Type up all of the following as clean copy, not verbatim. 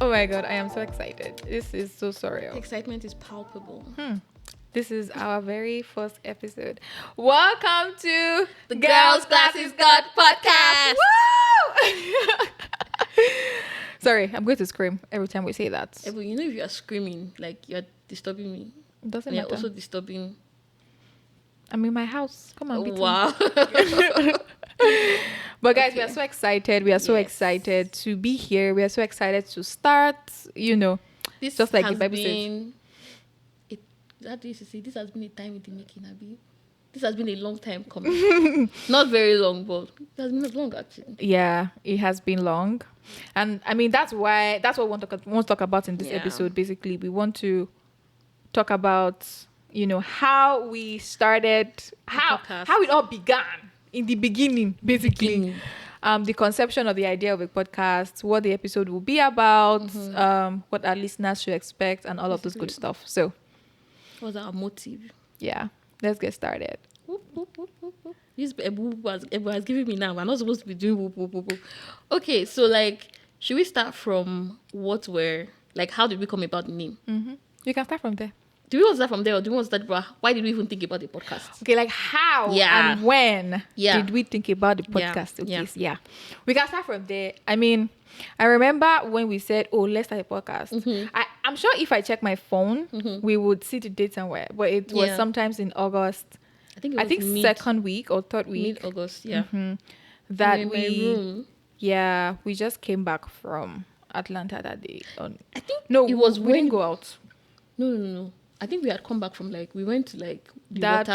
Oh my God, I am so excited. This is so surreal. Excitement is palpable. This is our very first episode. Welcome to The Girls Glasses God Podcast. Woo! Sorry, I'm going to scream every time we say that. But you know, if you are screaming, like you're disturbing me. It doesn't And you're matter. also disturbing. I'm in my house. Come on, beat me. Wow. But guys, Okay. we are so excited. We are so Yes. excited to be here. We are so excited to start. You know, This Just like the has Bible says. been, that used to say, this has been a time in the making, Abi. This has been a long time coming. Not very long, but it has been long actually. yeah, it has been long, and I mean that's what we want to talk about in this Yeah. episode. Basically, we want to talk about how we started, how podcast. it all began in the beginning, basically. The conception of the idea of a podcast, what the episode will be about, what our listeners should expect, and all of those good Basically. stuff. So, What was our motive? yeah, let's get started. Whoop, whoop, whoop, whoop, whoop. This whoop was giving me now. We're not supposed to be doing whoop, whoop, whoop, whoop. Okay, so should we start from how did we come about the name? You can start from there. Do we want to start from there, or do we want to start from why did we even think about the podcast? Okay, like how Yeah. and when Yeah. did we think about the Yeah. podcast? Okay, Yeah. so yeah. We can start from there. I mean, I remember when we said, oh, let's start a podcast. I'm sure if I check my phone, we would see the date somewhere. But it was Yeah. sometimes in August. I think it was Second week or third week. mid-August, yeah. That In my room. we just came back from Atlanta that day. I think No, it was we didn't when go out. No. I think we had come back from we went to the That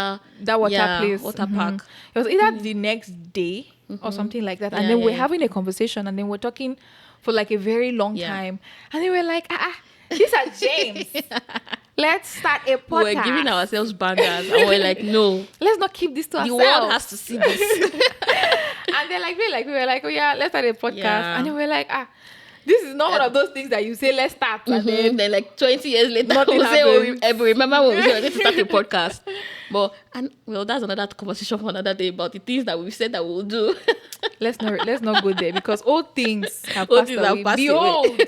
water place. water Mhm. park. It was either the next day or something like that. And Yeah, then we're yeah. having a conversation and then we're talking for like a very long Yeah. time. And then we're like, these are James. Let's start a podcast. We were giving ourselves bangers, and we're like, no, Let's not keep this to the ourselves. world has to see this. And then we were like, oh yeah, let's start a podcast. Yeah. And then we're like, this is not one of those things that you say, let's start. And then Then 20 years later, Nothing we'll say, happens. remember when we said we're going to start a podcast? But that's another conversation for another day about the things that we said that we'll do. let's not go there because old things have Old passed things have away. passed Behold,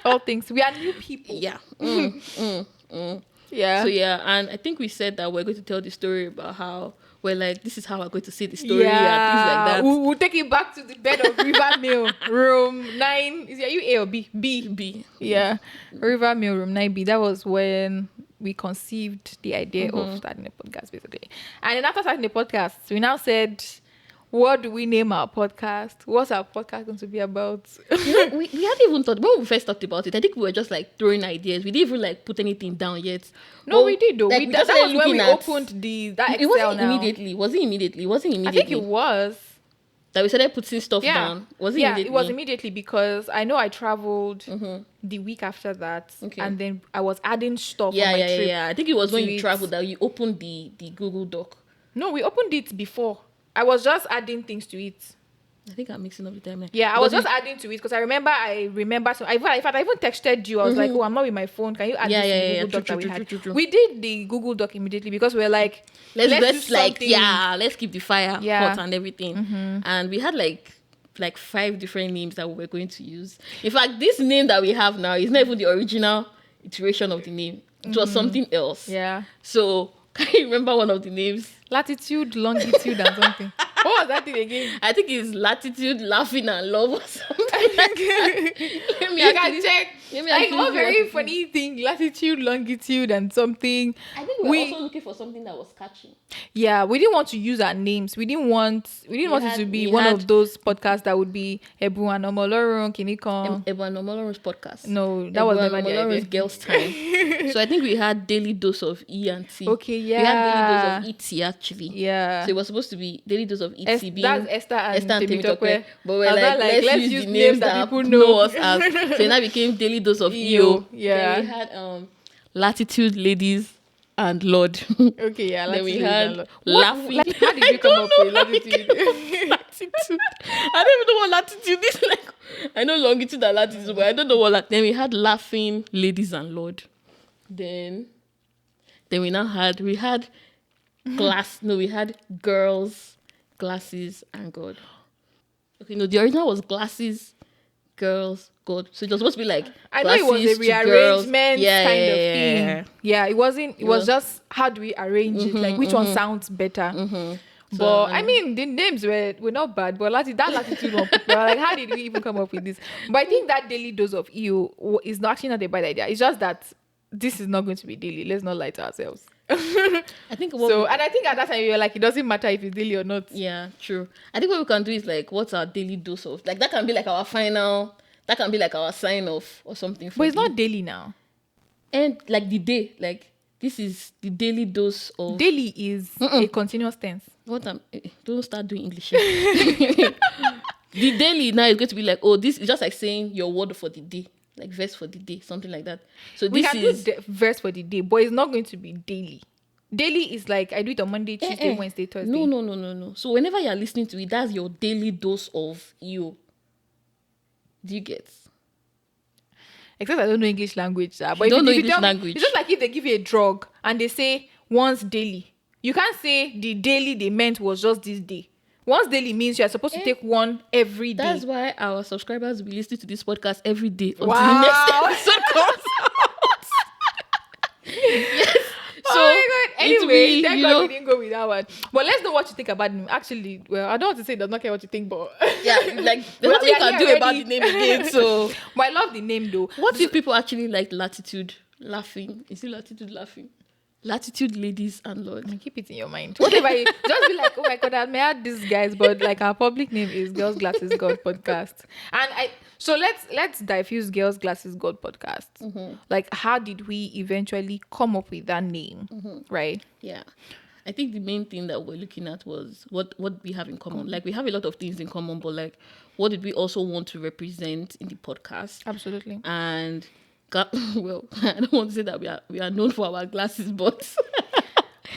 all things. We are new people. Yeah. Yeah. So yeah, and I think we said that we're going to tell the story about how we're this is how we're going to see the story and things like that. We'll take it back to the bed of River Mill, room 9. Are you A or B? B. B. Yeah. River Mill, room 9B. That was when we conceived the idea of starting a podcast, basically. And then after starting the podcast, we now said, what do we name our podcast? What's our podcast going to be about? You know, we hadn't even thought when we first talked about it. I think we were just throwing ideas. We didn't even put anything down yet. No, But, we did though. we That just started was when we looking at- opened that It Excel wasn't now. immediately. Was it immediately? It wasn't I immediately. think it was. That we started putting stuff Yeah. down. Was it Yeah, immediately? it was immediately because I know I traveled the week after that. Okay. And then I was adding stuff Yeah, on my yeah, trip. yeah. I think it was when to you it. traveled that you opened the Google Doc. No, we opened it before. I was just adding things to it. I think I'm mixing up the timeline. Yeah, I was just adding to it because I remember. So in fact, I even texted you. I was like, "Oh, I'm not with my phone. Can you add Yeah, this yeah, to the yeah. Google Doc that we True, had?" true, true. We did the Google Doc immediately because we were like, Let's do something. let's keep the fire Yeah. hot and everything. And we had like 5 different names that we were going to use. In fact, this name that we have now is not even the original iteration of the name. It was something else. Yeah, So can you remember one of the names? latitude, longitude, and something. What was that thing again? I think it's Latitude, Laughing, and Love or something. Let me You actually- can check. let me Like actually one see very what it funny thing, latitude, longitude, and something. I think we were also looking for something that was catchy. Yeah, we didn't want to use our names. We didn't want it to be we one had- of those podcasts that would be Ebu and Omolorun, Kinikon. Evan Omolorun's podcast. No, that was never the Omolorun's idea. Girls Time. So I think we had Daily Dose of E and T. Okay, We had Daily yeah. Dose of ET actually. Yeah. So it was supposed to be Daily Dose of ET being That's Esther and Temitope. Temitope. But we're I was like, let's use the names that people know us as. So it now became Daily Dose of EO. Yeah. Then we had Latitude Ladies and Lord. Okay, yeah. Then we latitude had and Laughing. how did you come up with latitude? Latitude. I don't even know what latitude is like. I know longitude and latitude, but I don't know what. Then we had Laughing Ladies and Lord. Then we had we had Girls, Glasses, and God. Okay, no, the original was Glasses, Girls God. So it was supposed to be like I know it was a glasses to girls. rearrangement kind of thing. Yeah, it wasn't. It was Yeah. just how do we arrange it? Like which one sounds better? But So, I mean, the names were not bad. But that latitude one, people were like, how did we even come up with this? But I think that daily dose of EO is not actually not a bad idea. It's just that this is not going to be daily. Let's not lie to ourselves. I think And I think at that time you were like, it doesn't matter if it's daily or not. yeah, true. I think what we can do is like, what's our daily dose of? Like that can be like our final. That can be like our sign off or something. But it's not daily now. And like the day, like this is the daily dose of. Daily is a continuous tense. What don't start doing English here. The daily now is going to be like, oh, this is just like saying your word for the day, like verse for the day, something like that. So We this can is do the verse for the day, but it's not going to be daily. Daily is like I do it on Monday, Tuesday, Wednesday, Thursday. No. So whenever you're listening to it, that's your daily dose of you. Do you get? Except I don't know English language, sir. But You don't know if you English tell me- language. It's just like if they give you a drug and they say once daily. You can't say the daily they meant was just this day. Once daily means you are supposed to take one every day. That's why our subscribers will be listening to this podcast every day until Wow. the next episode comes out. Yes. So Oh my God. it will Anyway, be, thank you God know, we didn't go with that one. But let's know what you think about him. Actually, well, I don't want to say does not care what you think, but yeah, like there's Well, nothing we you are can here do about already. the name again. So but I love the name though. what if people actually like latitude laughing? Is it latitude laughing? Latitude ladies and lord. Keep it in your mind. Whatever you just be like, oh my God, I may add these guys, but like our public name is Girls Glasses God Podcast. And so let's diffuse Girls Glasses God Podcast. Like how did we eventually come up with that name? Right? Yeah. I think the main thing that we're looking at was what we have in common. Like we have a lot of things in common, but like what did we also want to represent in the podcast? Absolutely. And well, I don't want to say that we are known for our glasses, but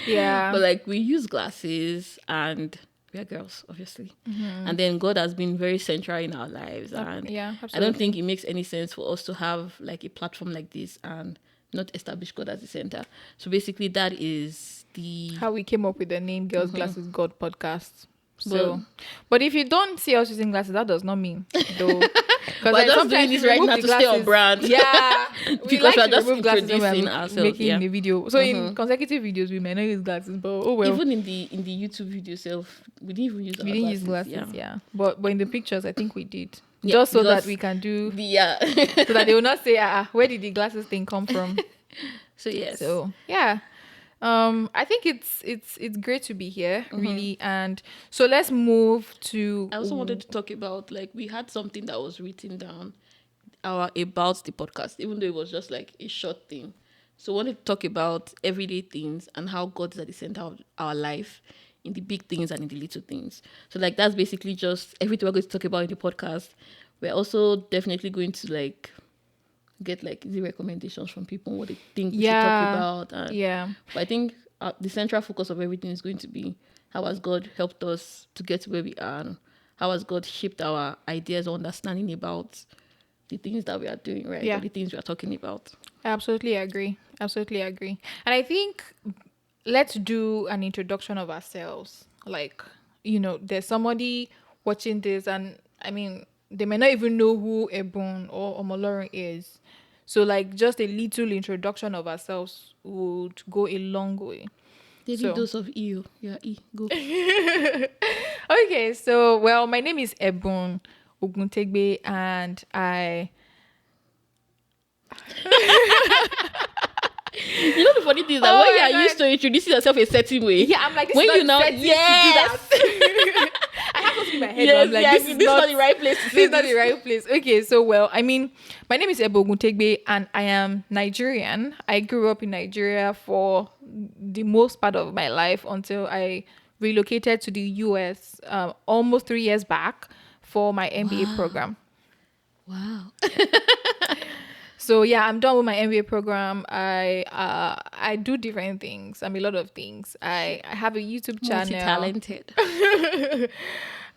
Yeah. but like we use glasses and we are girls, obviously. And then God has been very central in our lives, and yeah, I absolutely. don't think it makes any sense for us to have like a platform like this and not establish God as the center. So basically, that is the How we came up with the name Girls Glasses God Podcast. So, but if you don't see us using glasses, that does not mean though. Because We're just doing this right now to stay on brand. Yeah, we Because like we're to just remove glasses when introducing we're ourselves, making yeah. a video. So in consecutive videos, we may not use glasses, but oh well. even in the YouTube video itself, we didn't even use. We didn't use glasses, yeah. But in the pictures, I think we did. Yeah, Just so that because we can do, Yeah. so that they will not say, where did the glasses thing come from? So yes. So yeah, I think it's great to be here, really. And so let's move to. I also wanted to talk about like we had something that was written down about the podcast, even though it was just like a short thing. So I wanted to talk about everyday things and how God is at the center of our life in the big things and in the little things. So like that's basically just everything we're going to talk about in the podcast. We're also definitely going to like get like easy recommendations from people what they think we should talk about. And, Yeah. But I think the central focus of everything is going to be how has God helped us to get to where we are, and how has God shaped our ideas or understanding about the things that we are doing, right? Yeah. Or the things we are talking about. I absolutely agree. And I think let's do an introduction of ourselves. Like, there's somebody watching this, and I mean, they may not even know who Ebon or Omolorin is. So, like, just a little introduction of ourselves would go a long way. Daily So- dose of E. Yeah, E. Go. Okay, so, well, my name is Ebon Oguntegbe, and I... You know the funny thing is that Oh when my you are God. used to introducing yourself a certain way, Yeah, I'm like, this when is you not now, setting yes, to do that. I have something in my head. yes, I was like, yes, this is not the right place to say This is not this. the right place. Okay, so well, I mean, my name is Ebo Oguntegbe, and I am Nigerian. I grew up in Nigeria for the most part of my life until I relocated to the US almost 3 years back for my MBA program. Wow. So yeah, I'm done with my MBA program. I do different things. I'm a lot of things. I have a YouTube channel. Multi-talented.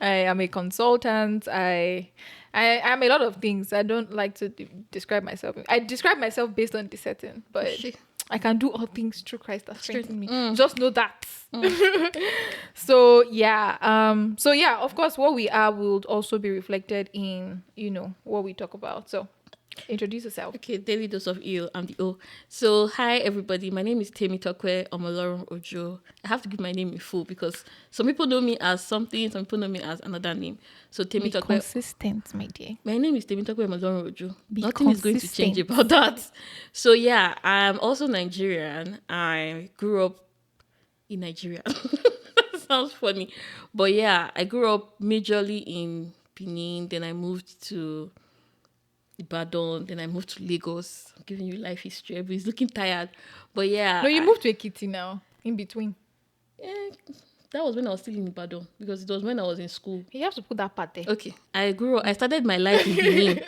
I am a consultant. I am a lot of things. I don't like to describe myself. I describe myself based on the setting, but I can do all things through Christ that strengthens me. Just know that. So yeah, of course, what we are will also be reflected in, what we talk about. So introduce yourself. Okay, daily dose of ill. I'm the O. So, hi everybody. My name is Temi Tokwe Omolorum Ojo. I have to give my name in full because some people know me as something, some people know me as another name. So, Temi Tokwe. Consistent, my dear. My name is Temi Tokwe Omolorum Ojo. Be Nothing is going to change consistent. about that. So, yeah, I'm also Nigerian. I grew up in Nigeria. That sounds funny. But yeah, I grew up majorly in Benin. Then I moved to Ibadan, then I moved to Lagos. I'm giving you life history. Everybody's looking tired. But yeah. No, you moved to Ekiti now, in between. Eh, that was when I was still in Ibadan because it was when I was in school. You have to put that part there. Okay. I started my life in Benin.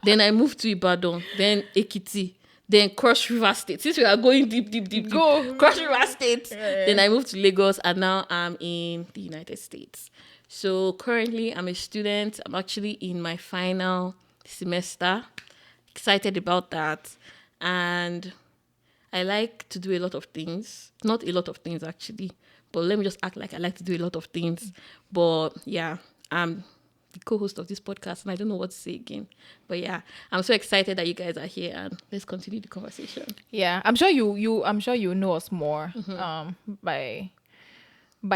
Then I moved to Ibadan, then Ekiti, then Cross River State. Since we are going deep. Go. Cross River State. Yeah. Then I moved to Lagos and now I'm in the United States. So currently I'm a student. I'm actually in my final semester. Excited about that. And I like to do a lot of things. Not a lot of things actually, but let me just act like I like to do a lot of things. But yeah, I'm the co-host of this podcast and I don't know what to say again. But yeah, I'm so excited that you guys are here and let's continue the conversation. Yeah, I'm sure you know us more by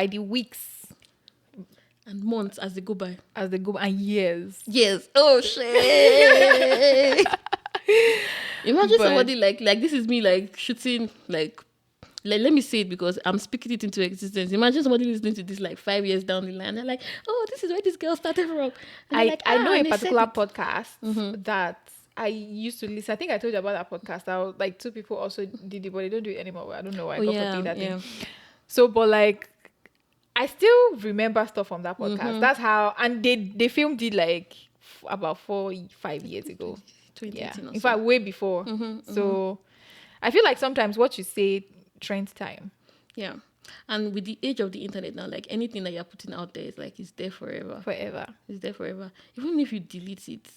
the weeks And months as they go by. And years. Yes. Oh shit. Imagine But- somebody like this is me like shooting like let me say it because I'm speaking it into existence. Imagine somebody listening to this like 5 years down the line. They're like, oh, this is where this girl started from. And they're like, I know a and they said particular it. podcast that I used to listen. I think I told you about that podcast. I was like, 2 people also did it, but they don't do it anymore. But I don't know why I got for doing that thing. So, but like, I still remember stuff from that podcast. That's how, and they filmed it like about 4-5 years ago. 2018 Yeah, or in so. fact, way before. So, I feel like sometimes what you say trends time. Yeah. And with the age of the internet now, like anything that you're putting out there is like it's there forever. Forever. It's there forever. Even if you delete it,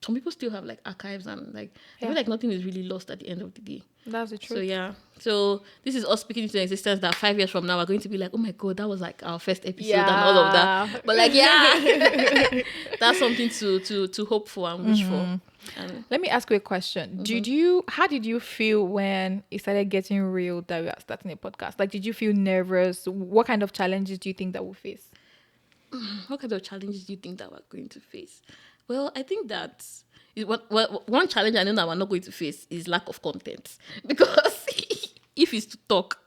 some people still have like archives and like I Yeah. feel like nothing is really lost at the end of the day. That's the truth. So yeah. So this is us speaking into existence that 5 years from now we're going to be like, oh my god, that was like our first episode and all of that. But like yeah. That's something to hope for and wish for. And Let me ask you a question. How did you feel when it started getting real that we are starting a podcast? Like, did you feel nervous? What kind of challenges do you think that we'll face? what kind of challenges do you think that we're going to face? Well, I think that one challenge I know that we're not going to face is lack of content. Because if it's to talk.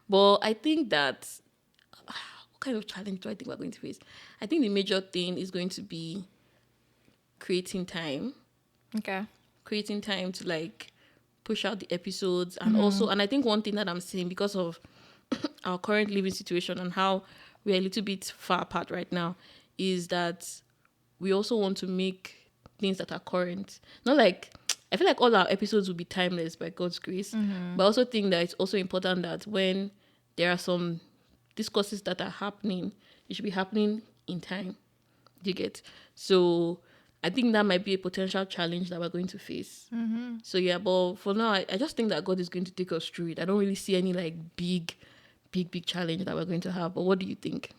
But I think that what kind of challenge do I think we're going to face? I think the major thing is going to be creating time to like push out the episodes and also, and I think one thing that I'm saying because of our current living situation and how we're a little bit far apart right now is that we also want to make things that are current. Not like, I feel like all our episodes will be timeless by God's grace, but I also think that it's also important that when there are some discourses that are happening, it should be happening in time. Do you get? So I think that might be a potential challenge that we're going to face. So yeah, but for now, I just think that God is going to take us through it. I don't really see any like big challenge that we're going to have. But what do you think?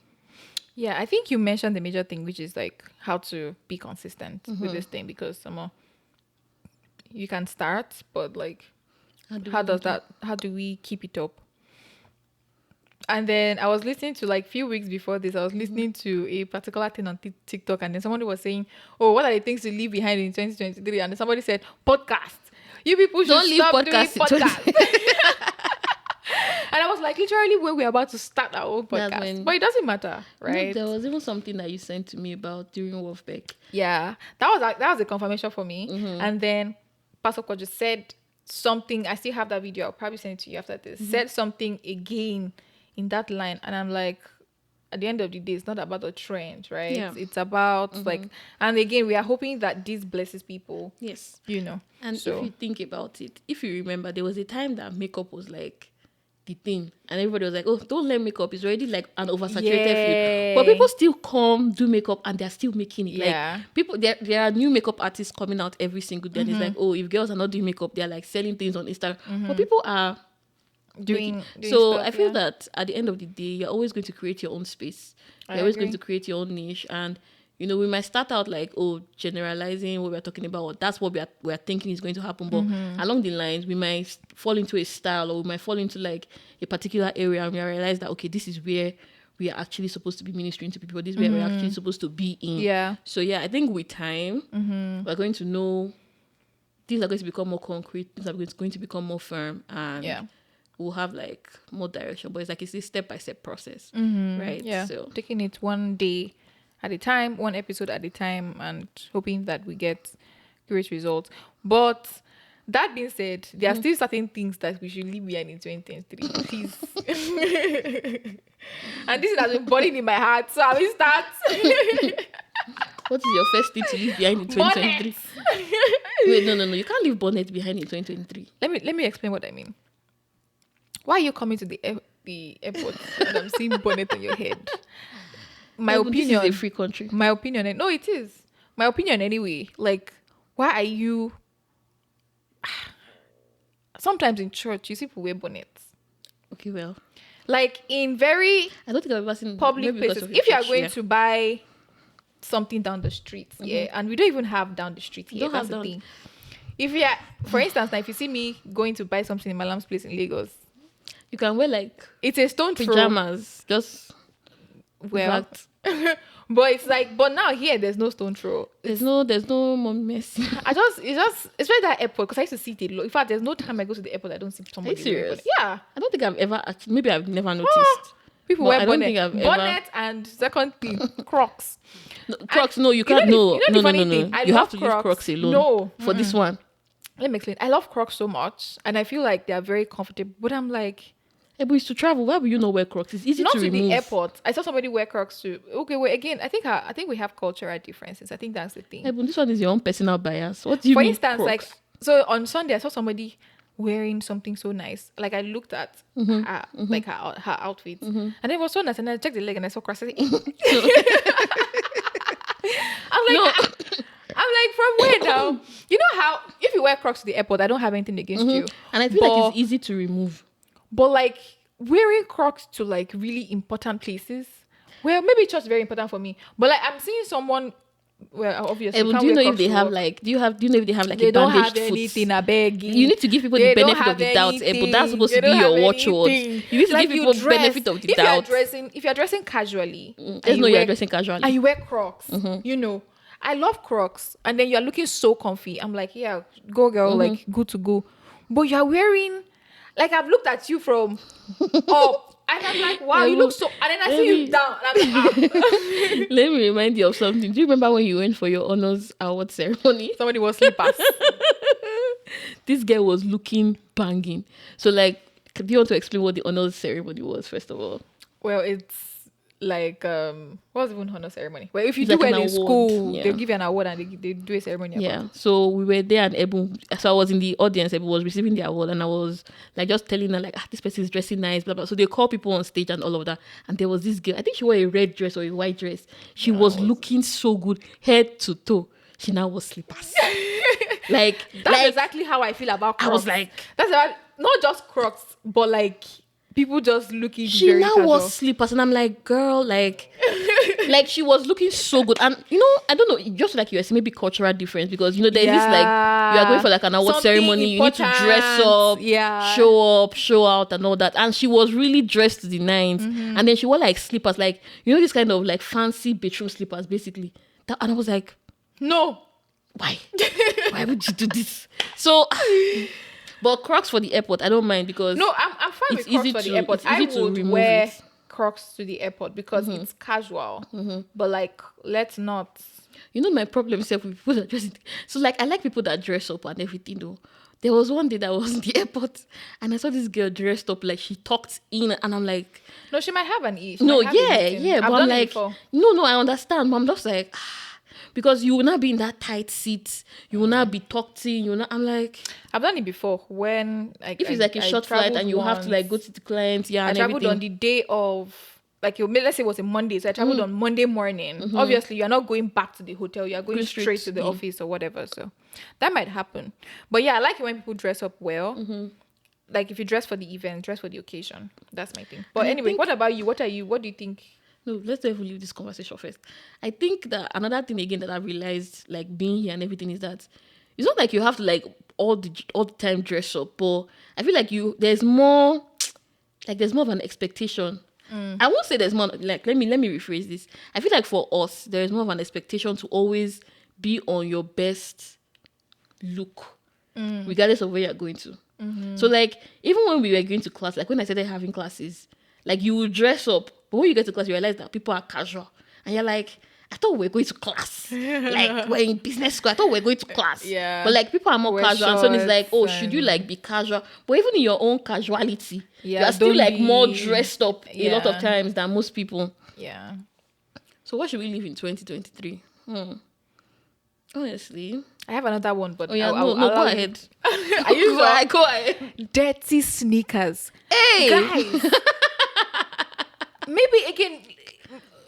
Yeah, I think you mentioned the major thing, which is like how to be consistent with this thing, because you can start, but like how do we keep it up? And then I was listening to like few weeks before this, I was listening to a particular thing on TikTok, and then somebody was saying, oh, what are the things to leave behind in 2023? And then somebody said, podcast. You people should Don't leave stop podcast doing podcast. And I was like, literally when we're about to start our own podcast. But it doesn't matter, right? No, there was even something that you sent to me about during Wolfbeck. Yeah, that was a confirmation for me. And then Pastor Kojo said something. I still have that video. I'll probably send it to you after this. Said something again in that line, and I'm like, at the end of the day, it's not about the trend, right? Yeah. It's about like, and again, we are hoping that this blesses people. Yes. You know. And So- if you think about it, if you remember, there was a time that makeup was like the thing, and everybody was like, "Oh, don't learn makeup. It's already like an oversaturated field." But people still come do makeup, and they're still making it. Like people, there are new makeup artists coming out every single day. And it's like, oh, if girls are not doing makeup, they're like selling things on Instagram. But people are doing so stuff, I feel that at the end of the day, you're always going to create your own space. You're always going to create your own niche, and you know, we might start out like, oh, generalizing what we're talking about, or that's what we're thinking is going to happen. But along the lines, we might fall into a style, or we might fall into like a particular area, and we realize that, okay, this is where we are actually supposed to be ministering to people. This is where we're actually supposed to be in. Yeah. So yeah, I think with time, we're going to know things are going to become more concrete, things are going to become more firm, and we'll have like more direction. But it's a step-by-step process, right? Yeah. So taking it one day at a time, one episode at a time, and hoping that we get great results. But that being said, there are still certain things that we should leave behind in 2023. Please. And this has been burning in my heart, so I will start. What is your first thing to leave behind in 2023? Wait, no. You can't leave bonnet behind in 2023. Let me explain what I mean. Why are you coming to the airport and I'm seeing bonnet on your head? My opinion. This is a free country. My opinion. No, it is. My opinion anyway. Like, why are you... Sometimes in church, you see people wear bonnets. Okay, well. Like, in very... I don't think I've ever seen... Public places. If you are going to buy something down the street, and we don't even have down the street here. That's the thing. If you are... For instance, now, if you see me going to buy something in Malam's place in Lagos... You can wear, like... It's a stone throw. Pajamas. Just... Well... But it's like, but now here there's no stone throw. There's no Mom Mercy. It's very that airport, because I used to see it. In fact, there's no time I go to the airport I don't see somebody. Are you serious? Yeah. I don't think I've ever actually, maybe I've never noticed. People wear bonnet and second thing, Crocs. No, Crocs, no, you can't. No. You have to Crocs. leave Crocs alone. For this one. Let me explain. I love Crocs so much, and I feel like they are very comfortable. But I'm like, hey, but it's to travel. Why would you not wear Crocs? It's easy not to remove. Not to the airport. I saw somebody wear Crocs too. Okay, well, again, I think we have cultural differences. I think that's the thing. Hey, but this one is your own personal bias. What do you mean? For instance, Crocs? Like, so on Sunday, I saw somebody wearing something so nice. Like, I looked at like her outfit, and it was so nice. And I checked the leg, and I saw Crocs. I'm like, from where now? You know how if you wear Crocs to the airport, I don't have anything against you, and I feel like it's easy to remove. But like wearing Crocs to like really important places, well, maybe it's just very important for me. But like I'm seeing someone, well, obviously, do you know if they have like? Do you know if they have like a bandaged foot? They don't have anything. I beg you. You need to give people the benefit of the doubt. But that's supposed to be your watchword. You need to give people benefit of the doubt. If you're dressing casually, you're dressing casually, and you wear Crocs, you know. I love Crocs, and then you're looking so comfy. I'm like, yeah, go girl, like good to go. But you're wearing, like I've looked at you from up, and I'm like, wow, you look so. And then I see you down, and I'm like, Let me remind you of something. Do you remember when you went for your honors award ceremony? Somebody was slippers. This girl was looking banging. So, like, do you want to explain what the honors ceremony was first of all? Well, it's like what was even honor ceremony? Well, if you do well in school, they'll give you an award and they do a ceremony. Yeah. So we were there, and Ebu, so I was in the audience. Ebu was receiving the award, and I was like just telling her like, this person is dressing nice, blah blah. So they call people on stage and all of that. And there was this girl. I think she wore a red dress or a white dress. She was looking so good, head to toe. She now was slippers. That's exactly how I feel about Crocs. I was like, that's about not just Crocs, but like. People just looking she very now wore slippers, and I'm like, girl, like she was looking so good. And you know, I don't know, just like you were saying, maybe cultural difference, because you know there's this like you are going for like an award ceremony, you need to dress up, show out and all that. And she was really dressed to the nines, and then she wore like slippers, like you know this kind of like fancy bedroom slippers, basically. And I was like, no, why would you do this? So. But Crocs for the airport, I don't mind, because no, I'm fine with Crocs for the airport. I would wear Crocs to the airport because it's casual. But like, let's not. You know my problem is with people that dress. So like, I like people that dress up and everything though. There was one day that I was in the airport and I saw this girl dressed up, like she tucked in, and I'm like, no, she might have an E. No, yeah. But I'm like, no, I understand. But I'm just like. because you will not be in that tight seat. You will not be tucked in. You will not. I'm like, I've done it before when if it's like a short flight and you have to like go to the client, I and traveled everything. on the day of, like, let's say it was a Monday, so I traveled on Monday morning. Obviously, you're not going back to the hotel, you're going straight to the office or whatever. So that might happen. But yeah, I like it when people dress up well. Like, if you dress for the event, dress for the occasion. That's my thing. But anyway, what about you? What do you think? No, let's not even leave this conversation first. I think that another thing again that I realized, like being here and everything, is that it's not like you have to like all the time dress up, but I feel like there's more of an expectation. I won't say there's more, like, let me rephrase this. I feel like for us, there is more of an expectation to always be on your best look, regardless of where you're going to. So like, even when we were going to class, like when I started having classes, like you would dress up, but when you get to class, you realize that people are casual, and you're like, I thought we were going to class. Like, we're in business school. I thought we were going to class. Yeah. But like, people are more casual. And so it's like, oh, shorts should you like be casual? But even in your own casuality, you Yeah, are still don't like be- more dressed up a lot of Yeah. times than most people. Yeah. So what should we live in 2023? Honestly. I have another one, but Oh yeah, I'll go allow you. ahead. Are you sure? Go ahead. Dirty sneakers. Hey! Guys. Maybe again,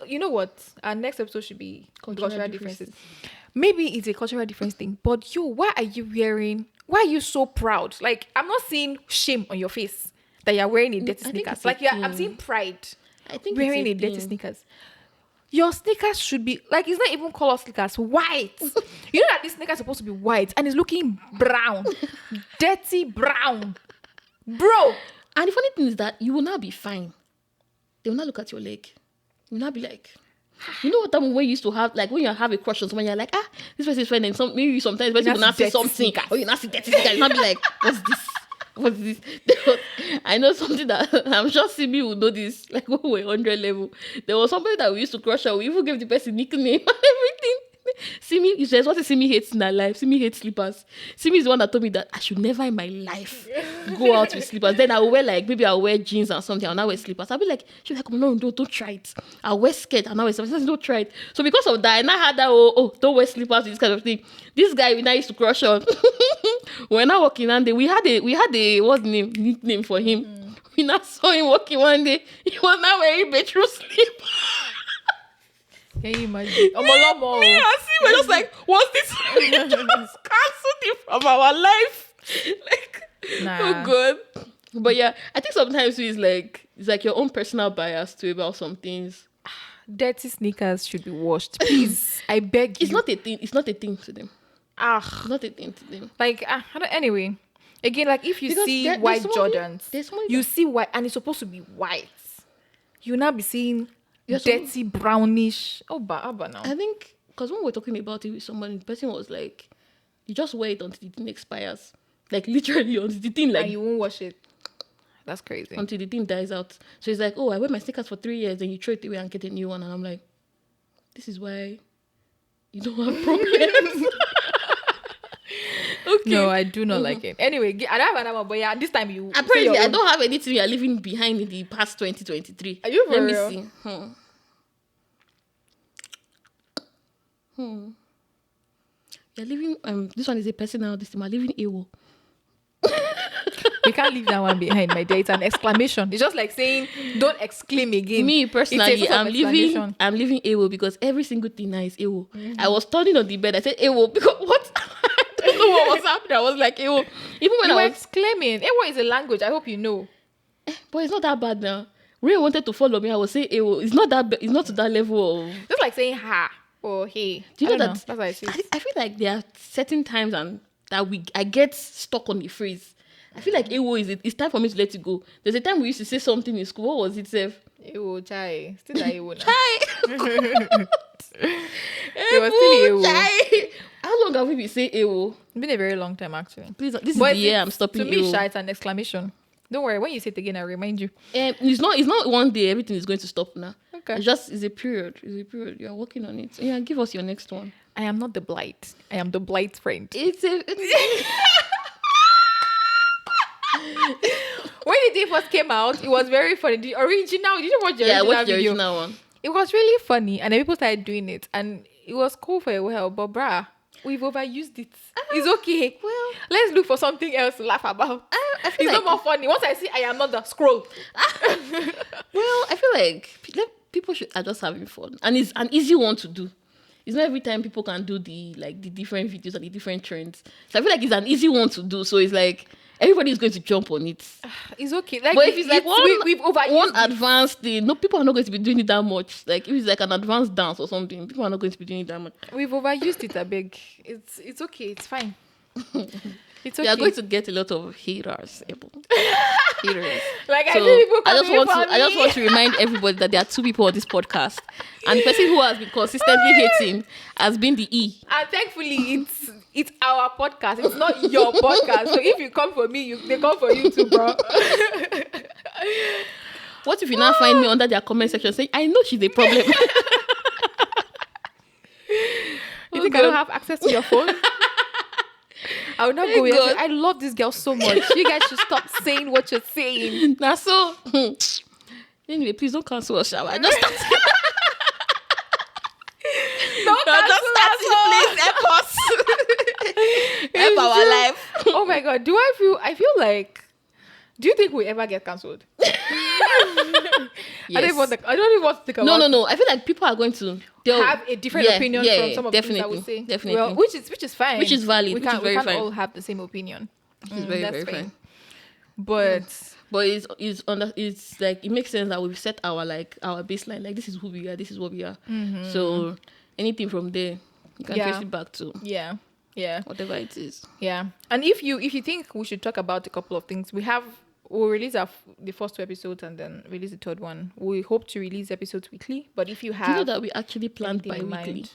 you know what? Our next episode should be Cultural cultural differences. Maybe it's a cultural difference thing, but why are you so proud? Like, I'm not seeing shame on your face that you're wearing a dirty I think sneakers. it's a Like, I'm thing. seeing pride I think wearing it's a dirty thing. sneakers. Your sneakers should be like, it's not even color sneakers, white. You know that this sneaker is supposed to be white and it's looking brown, dirty brown, bro. And the funny thing is that you will not be fine. They will not look at your leg. You will not be like, you know what time when you used to have, like when you have a crush on someone, you're like, this person is fine, and maybe sometimes person will not say dirty something, sneakers. or you not see dirty sneakers, you not be like, what's this? What's this? I know something that I'm sure Simi will know this, like when we were 100 level. There was somebody that we used to crush on. We even gave the person nickname and everything. Simi, there's what Simi hates in her life. Simi hates slippers. Simi is the one that told me that I should never in my life go out with slippers. Then I will wear maybe I'll wear jeans or something. I'll not wear slippers. I'll be like, she's like, no, don't try it. I'll wear skirt. I'll not wear slippers. Don't try it. So because of that, I now had that, don't wear slippers, this kind of thing. This guy we now used to crush on. We're now walking one day. We had a what's the name? Nickname for him. We now saw him walking one day. He was now wearing bedroom slippers. Can you imagine? Me and Sim were just like, what's this? We just cancelled it from our life. Like, Nah. oh god. But yeah, I think sometimes it's like your own personal bias too about some things. Dirty sneakers should be washed, please. I beg you. It's not a thing. It's not a thing to them. It's not a thing to them. Like, anyway, again, like if you Because see there's white somebody- Jordans, there's somebody you that- see white, and it's supposed to be white. You now be seeing There's dirty brownish. Abba now. I think because when we were talking about it with somebody, the person was like, "You just wait until the thing expires, like literally until the thing And you won't wash it. That's crazy. until the thing dies out." So it's like, "Oh, I wear my sneakers for 3 years, then you throw it away and get a new one," and I'm like, "This is why you don't have problems." Okay. No, I do not like it. Anyway, I don't have another one, but yeah, this time you. say Apparently, your I own. don't have anything you are leaving behind in the past 2023. Are you for Let real? me see. You're leaving. This one is a personal. This time I'm leaving AWO. We can't leave that one behind, my dear. It's an exclamation. It's just like saying, "Don't exclaim again." Me It's personally, a sort of I'm exclamation. leaving AWO because every single thing now is AWO. I was turning on the bed. I said AWO because what? I don't know what was happening. I was like AWO. Even when You were I was, exclaiming. Ewo is a language. I hope you know. but it's not that bad now. Ray wanted to follow me. I was saying AWO. It's not that. It's not to that level of. Just like saying ha or hey. Do you I know don't that? That's what I say. I feel like there are certain times and that I get stuck on the phrase. I feel like AWO it's time for me to let it go. There's a time we used to say something in school. What was it, Seth? Ewo chai. Still that Ewo now. Chai. It was still Ewo. Chai. How long have we been saying AWO? It's been a very long time actually. Please, this is But the year I'm stopping To me, AWO. Sha, it's an exclamation. Don't worry. When you say it again, I'll remind you. It's not one day everything is going to stop now. Okay. It's a period. You are working on it. So yeah, give us your next one. I am not the blight. I am the blight friend. It's a When the day first came out, it was very funny. The original, did you watch the yeah, I original watched the video? original one. It was really funny, and then people started doing it, and it was cool for a while, but bruh, we've overused it. It's okay. Well, Let's look for something else to laugh about. I feel It's like not more funny. Once I see I am not the scroll. well, I feel like people are just having fun, and it's an easy one to do. It's not every time people can do the different videos and the different trends. So I feel like it's an easy one to do. So it's like everybody is going to jump on it. It's okay. Like, But if it's like we've overused one it. advanced thing, no, people are not going to be doing it that much. Like if it's like an advanced dance or something, people are not going to be doing it that much. We've overused it a big. It's okay. It's fine. It's okay. You are going to get a lot of haters. Haters. Like, I So see people I just coming want for to I just me. want to remind everybody that there are two people on this podcast, and the person who has been consistently hating has been the E. And thankfully, it's our podcast. It's not your podcast. So if you come for me, they come for you too, bro. What if you now find me under their comment section saying, "I know she's a problem"? You think I don't have access to your phone? I will not go in. God. I love this girl so much. You guys should stop saying what you're saying. Now so. Anyway, please don't cancel us, shall I? Just start. Don't No, just cancel start us it, please. Help us. Help our life. all. Oh my god. I feel like, do you think we ever get cancelled? Yes. I don't even want to think about No. I feel like people are going to have a different opinion from some of the things I would say. Definitely. Well, which is fine. Which is valid. We Which is can't very fine. all have the same opinion. Which is very, That's very fine. But But it's like it makes sense that we've set our baseline. Like this is who we are. This is what we are. So anything from there, you can trace it back to yeah. whatever it is. Yeah. And if you think we should talk about a couple of things, we'll release the first 2 episodes and then release the third one. We hope to release episodes weekly, but if you have Do you know that we actually planned anything in bi-weekly? mind-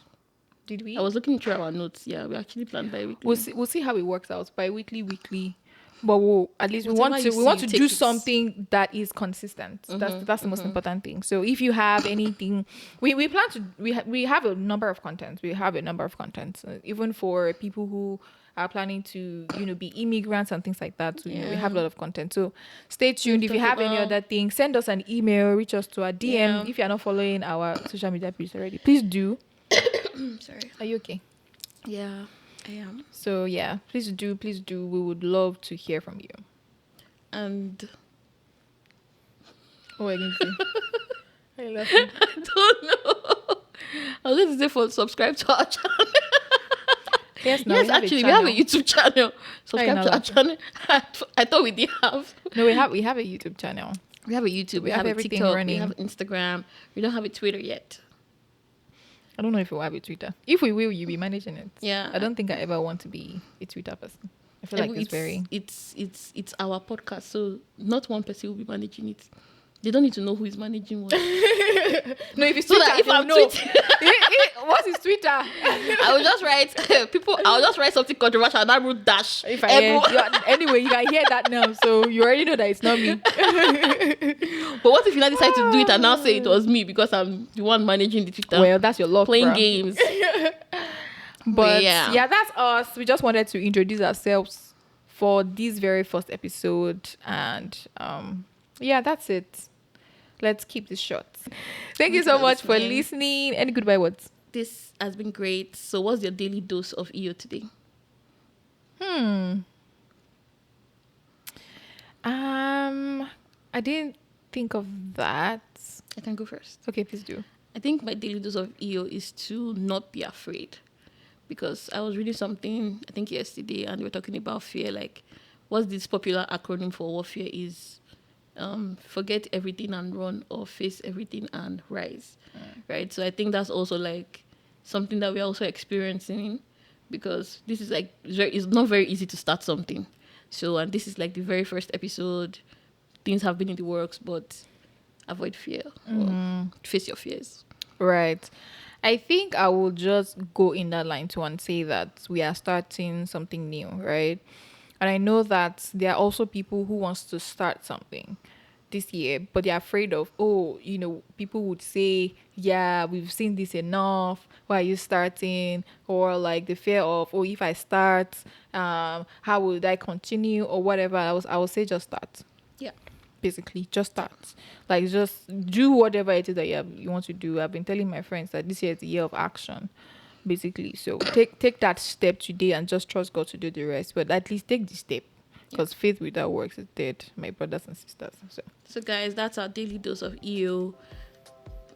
Did we? I was looking through our notes. Yeah, we actually planned bi-weekly. We'll see how it works out. Bi-weekly, weekly. But at least we Whatever want you to see, do take it. something that is consistent. That's the most important thing. So if you have anything, we plan to we have a number of contents. We have a number of contents, even for people who are planning to be immigrants and things like that. So, we have a lot of content. So stay tuned. If you have any other thing, send us an email, reach us to our DM. Yeah. If you're not following our social media pages already, please do. Sorry. Are you okay? Yeah, I am. So yeah, please do. We would love to hear from you. And Oh, I didn't see. I love you. I don't know. I was going to say subscribe to our channel. Yes, Yes, actually, we have a YouTube channel. Subscribe know to our that. channel. I thought we did have. No, we have a YouTube channel. We have a YouTube. We have have a everything TikTok. running. We have Instagram. We don't have a Twitter yet. I don't know if we'll have a Twitter. If we will, you'll be managing it. Yeah. I don't think I ever want to be a Twitter person. I feel like it's very. It's our podcast, so not one person will be managing it. They don't need to know who is managing what. No, if it's So Twitter, that if they'll I'm know. tweeting, What is Twitter? I will just write I'll just write something controversial and I will dash. If I hear, anyway, you can hear that now, so you already know that it's not me. But what if you now decide to do it and now say it was me because I'm the one managing the Twitter, Well, that's your love, playing bruh. games? But Yeah. yeah, that's us. We just wanted to introduce ourselves for this very first episode, and yeah, that's it. Let's keep this short. Thank you so much for listening. Any goodbye words? This has been great. So what's your daily dose of EO today? I didn't think of that. I can go first. Okay, please do. I think my daily dose of EO is to not be afraid. Because I was reading something, I think yesterday, and they were talking about fear. Like, what's this popular acronym for what fear is? Forget everything and run, or face everything and rise. Right? So I think that's also like something that we're also experiencing, because this is like, it's not very easy to start something. So, and this is like the very first episode. Things have been in the works, but avoid fear or face your fears. Right. I think I will just go in that line too and say that we are starting something new, right? And I know that there are also people who wants to start something this year, but they're afraid of, people would say, yeah, we've seen this enough. Why are you starting? Or like the fear of, if I start, how would I continue or whatever. I will say just start. Yeah. basically. Just start. Like, just do whatever it is that you want to do. I've been telling my friends that this year is the year of action, basically. So take that step today and just trust God to do the rest. But at least take the step, because faith without works is dead, my brothers and sisters. So guys, that's our daily dose of EO.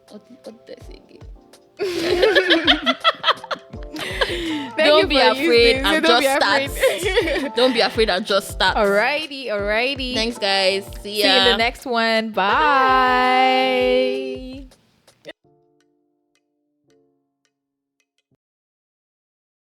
What did I say again? Don't be afraid and just start. Don't be afraid and just start. Alrighty. Thanks, guys. See ya. See you in the next one. Bye.